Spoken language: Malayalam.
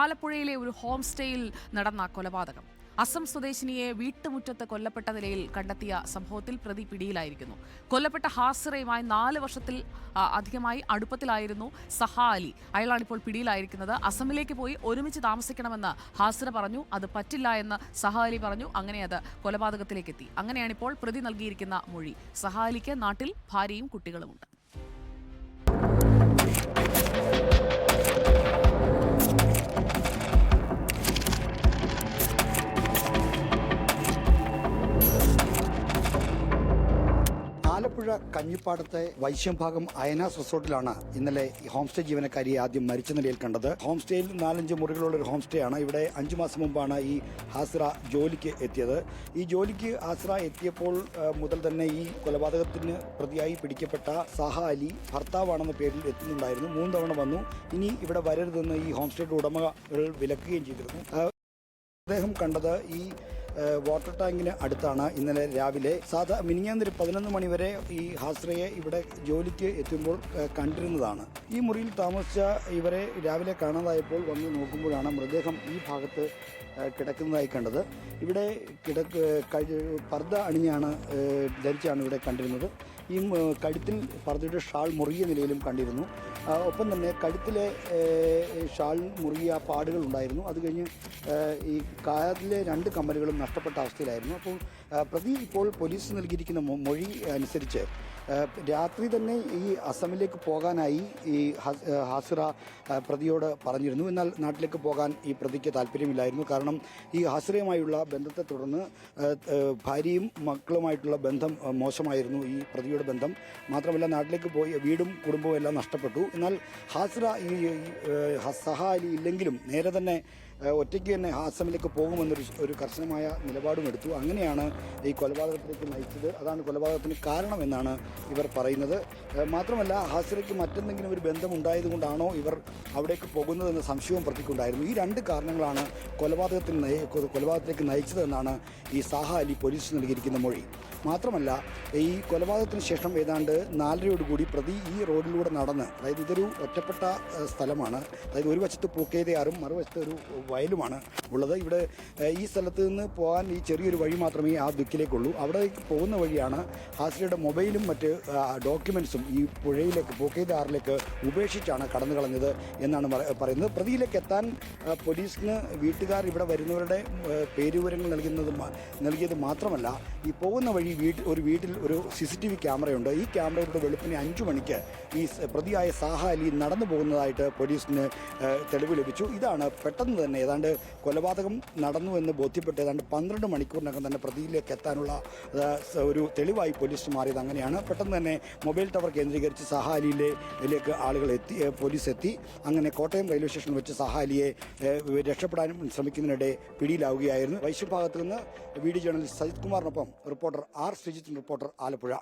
ആലപ്പുഴയിലെ ഒരു ഹോം സ്റ്റേയിൽ നടന്ന കൊലപാതകം. അസം സ്വദേശിനിയെ വീട്ടുമുറ്റത്ത് കൊല്ലപ്പെട്ട നിലയിൽ കണ്ടെത്തിയ സംഭവത്തിൽ പ്രതി പിടിയിലായിരിക്കുന്നു. കൊല്ലപ്പെട്ട ഹാസിറയുമായി 4 വർഷത്തിൽ അധികമായി അടുപ്പത്തിലായിരുന്നു സഹാ അലി. അയാളാണിപ്പോൾ പിടിയിലായിരിക്കുന്നത്. അസമിലേക്ക് പോയി ഒരുമിച്ച് താമസിക്കണമെന്ന് ഹാസിറ പറഞ്ഞു. അത് പറ്റില്ല എന്ന് സഹാ അലി പറഞ്ഞു. അങ്ങനെ അത് കൊലപാതകത്തിലേക്കെത്തി. അങ്ങനെയാണിപ്പോൾ പ്രതി നൽകിയിരിക്കുന്ന മൊഴി. സഹാ അലിക്ക് നാട്ടിൽ ഭാര്യയും കുട്ടികളുമുണ്ട്. ആലപ്പുഴ കഞ്ഞിപ്പാടത്തെ വൈശ്യംഭാഗം അയനാസ് റിസോർട്ടിലാണ് ഇന്നലെ ഹോം സ്റ്റേ ജീവനക്കാരിയെ ആദ്യം മരിച്ച നിലയിൽ കണ്ടത്. ഹോം സ്റ്റേയിൽ 4-5 മുറികളുള്ള ഒരു ഹോം സ്റ്റേ ആണ്. ഇവിടെ 5 മാസം മുമ്പാണ് ഈ ഹാസിറ ജോലിക്ക് എത്തിയത്. ഈ ജോലിക്ക് ഹാസിറ എത്തിയപ്പോൾ മുതൽ തന്നെ ഈ കൊലപാതകത്തിന് പ്രതിയായി പിടിക്കപ്പെട്ട സഹാ അലി ഭർത്താവാണെന്ന പേരിൽ എത്തുന്നുണ്ടായിരുന്നു. 3 തവണ വന്നു. ഇനി ഇവിടെ വരരുതെന്ന് ഈ ഹോം സ്റ്റേയുടെ ഉടമകൾ വിലക്കുകയും ചെയ്തിരുന്നു. അദ്ദേഹം കണ്ടത് ഈ വാട്ടർ ടാങ്കിന് അടുത്താണ് ഇന്നലെ രാവിലെ. മിനിഞ്ഞാന്നൊരു 11 മണിവരെ ഈ ഹാസിറയെ ഇവിടെ ജോലിക്ക് എത്തുമ്പോൾ കണ്ടിരുന്നതാണ്. ഈ മുറിയിൽ താമസിച്ച ഇവരെ രാവിലെ കാണാതായപ്പോൾ വന്ന് നോക്കുമ്പോഴാണ് മൃതദേഹം ഈ ഭാഗത്ത് കിടക്കുന്നതായി കണ്ടത്. ഇവിടെ പർദ്ദ അണിഞ്ഞാണ് ധരിച്ചാണ് ഇവിടെ കണ്ടിരുന്നത്. ഈ കഴുത്തിൽ പർദ്ദയുടെ ഷാൾ മുറിയ നിലയിലും കണ്ടിരുന്നു. ഒപ്പം തന്നെ കഴുത്തിലെ ഷാൾ മുറിയ പാടുകൾ ഉണ്ടായിരുന്നു. അത് കഴിഞ്ഞ് ഈ കാലിലെ 2 കമ്മലുകളും നഷ്ടപ്പെട്ട അവസ്ഥയിലായിരുന്നു. അപ്പോൾ പ്രതി ഇപ്പോൾ പോലീസ് നൽകിയിരിക്കുന്ന മൊഴി അനുസരിച്ച് രാത്രി തന്നെ ഈ അസമിലേക്ക് പോകാനായി ഈ ഹാസിറ പ്രതിയോട് പറഞ്ഞിരുന്നു. എന്നാൽ നാട്ടിലേക്ക് പോകാൻ ഈ പ്രതിക്ക് താല്പര്യമില്ലായിരുന്നു. കാരണം ഈ ഹാസിറയുമായുള്ള ബന്ധത്തെ തുടർന്ന് ഭാര്യയും മക്കളുമായിട്ടുള്ള ബന്ധം മോശമായിരുന്നു ഈ പ്രതിയുടെ ബന്ധം. മാത്രമല്ല നാട്ടിലേക്ക് പോയി വീടും കുടുംബവും എല്ലാം നഷ്ടപ്പെട്ടു. എന്നാൽ ഹാസിറ ഈ സഹാ അലി ഇല്ലെങ്കിലും നേരെ തന്നെ ഒറ്റയ്ക്ക് തന്നെ അസമിലേക്ക് പോകുമെന്നൊരു കർശനമായ നിലപാടും എടുത്തു. അങ്ങനെയാണ് ഈ കൊലപാതകത്തിലേക്ക് നയിച്ചത്. അതാണ് കൊലപാതകത്തിന് കാരണമെന്നാണ് ഇവർ പറയുന്നത്. മാത്രമല്ല ഹാസിറയ്ക്ക് മറ്റെന്തെങ്കിലും ഒരു ബന്ധമുണ്ടായതുകൊണ്ടാണോ ഇവർ അവിടേക്ക് പോകുന്നതെന്ന സംശയവും പ്രതിക്കുണ്ടായിരുന്നു. ഈ 2 കാരണങ്ങളാണ് കൊലപാതകത്തിലേക്ക് നയിച്ചതെന്നാണ് ഈ സഹാ അലി പോലീസ് നൽകിയിരിക്കുന്ന മൊഴി. മാത്രമല്ല ഈ കൊലപാതകത്തിന് ശേഷം ഏതാണ്ട് 4:30 പ്രതി ഈ റോഡിലൂടെ നടന്ന്, അതായത് ഇതൊരു ഒറ്റപ്പെട്ട സ്ഥലമാണ്, അതായത് ഒരു വശത്ത് പൂക്കേതയാറും മറുവശത്ത് ഒരു വയലുമാണ് ഉള്ളത്. ഇവിടെ ഈ സ്ഥലത്ത് നിന്ന് പോകാൻ ഈ ചെറിയൊരു വഴി മാത്രമേ ആ ദിക്കിലേക്കുള്ളൂ. അവിടേക്ക് പോകുന്ന വഴിയാണ് ഹാസിറയുടെ മൊബൈലും മറ്റ് ഡോക്യുമെൻസും ഈ പുഴയിലേക്ക് പൂക്കേതയാറിലേക്ക് ഉപേക്ഷിച്ചാണ് കടന്നു കളഞ്ഞത് എന്നാണ് പറയുന്നത്. പ്രതിയിലേക്ക് എത്താൻ പോലീസിന് വീട്ടുകാർ ഇവിടെ വരുന്നവരുടെ പേരുവിവരങ്ങൾ നൽകിയത് മാത്രമല്ല ഈ പോകുന്ന വഴി ഒരു വീട്ടിൽ ഒരു CCTV ക്യാമറയുണ്ട്. ഈ ക്യാമറയുടെ വെളുപ്പിന് 5 മണിക്ക് ഈ പ്രതിയായ സഹാ അലി നടന്നു പോകുന്നതായിട്ട് പോലീസിന് തെളിവ് ലഭിച്ചു. ഇതാണ് പെട്ടെന്ന് തന്നെ ഏതാണ്ട് കൊലപാതകം നടന്നു എന്ന് ബോധ്യപ്പെട്ട് ഏതാണ്ട് 12 മണിക്കൂറിനകം തന്നെ പ്രതിയിലേക്ക് എത്താനുള്ള ഒരു തെളിവായി പോലീസ് മാറിയത്. അങ്ങനെയാണ് പെട്ടെന്ന് തന്നെ മൊബൈൽ ടവർ കേന്ദ്രീകരിച്ച് സഹാ അലിയിലേക്ക് പോലീസ് എത്തി. അങ്ങനെ കോട്ടയം റെയിൽവേ സ്റ്റേഷനിൽ വെച്ച് സഹാ അലിയെ രക്ഷപ്പെടാനും ശ്രമിക്കുന്നതിനിടെ പിടിയിലാവുകയായിരുന്നു. വൈശ്യഭാഗത്ത് നിന്ന് വീഡിയോ ജേർണലിസ്റ്റ് സജിത് കുമാറിനൊപ്പം reporter R Sreejith, reporter Alappuzha.